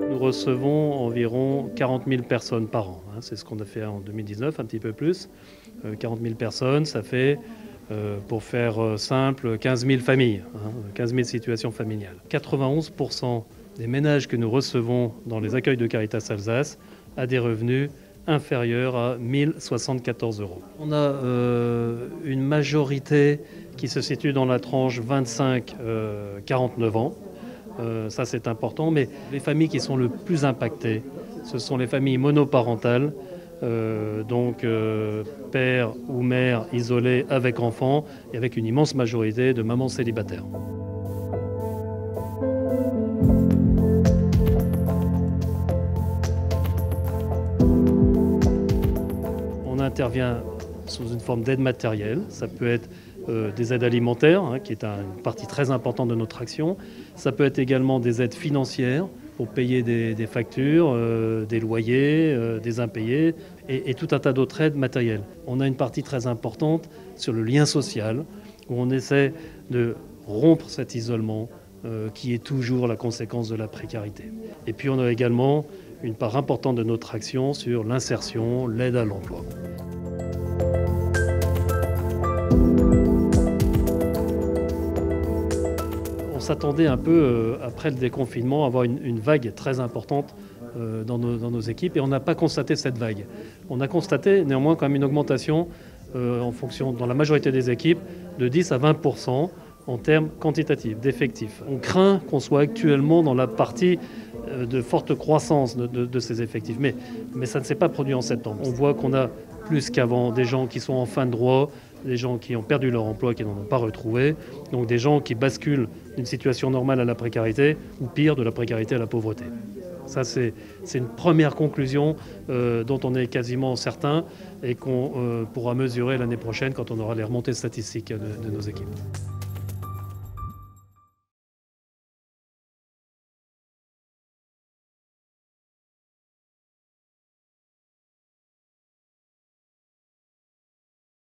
Nous recevons environ 40 000 personnes par an. C'est ce qu'on a fait en 2019, un petit peu plus. 40 000 personnes, ça fait, pour faire simple, 15 000 familles, 15 000 situations familiales. 91% des ménages que nous recevons dans les accueils de Caritas Alsace a des revenus inférieurs à 1 074 €. On a une majorité qui se situe dans la tranche 25-49 ans. Ça c'est important, mais les familles qui sont le plus impactées, ce sont les familles monoparentales, donc père ou mère isolés avec enfants, et avec une immense majorité de mamans célibataires. On intervient sous une forme d'aide matérielle, ça peut être des aides alimentaires, qui est une partie très importante de notre action. Ça peut être également des aides financières pour payer des factures, des loyers, des impayés et tout un tas d'autres aides matérielles. On a une partie très importante sur le lien social où on essaie de rompre cet isolement qui est toujours la conséquence de la précarité. Et puis on a également une part importante de notre action sur l'insertion, l'aide à l'emploi. On s'attendait un peu, après le déconfinement, à avoir une vague très importante dans nos équipes et on n'a pas constaté cette vague. On a constaté néanmoins quand même une augmentation en fonction, dans la majorité des équipes, de 10 à 20% en termes quantitatifs, d'effectifs. On craint qu'on soit actuellement dans la partie de forte croissance de ces effectifs, mais ça ne s'est pas produit en septembre. On voit qu'on a plus qu'avant des gens qui sont en fin de droit, des gens qui ont perdu leur emploi, qui n'en ont pas retrouvé, donc des gens qui basculent d'une situation normale à la précarité, ou pire, de la précarité à la pauvreté. Ça, c'est une première conclusion dont on est quasiment certain et qu'on pourra mesurer l'année prochaine quand on aura les remontées statistiques de nos équipes.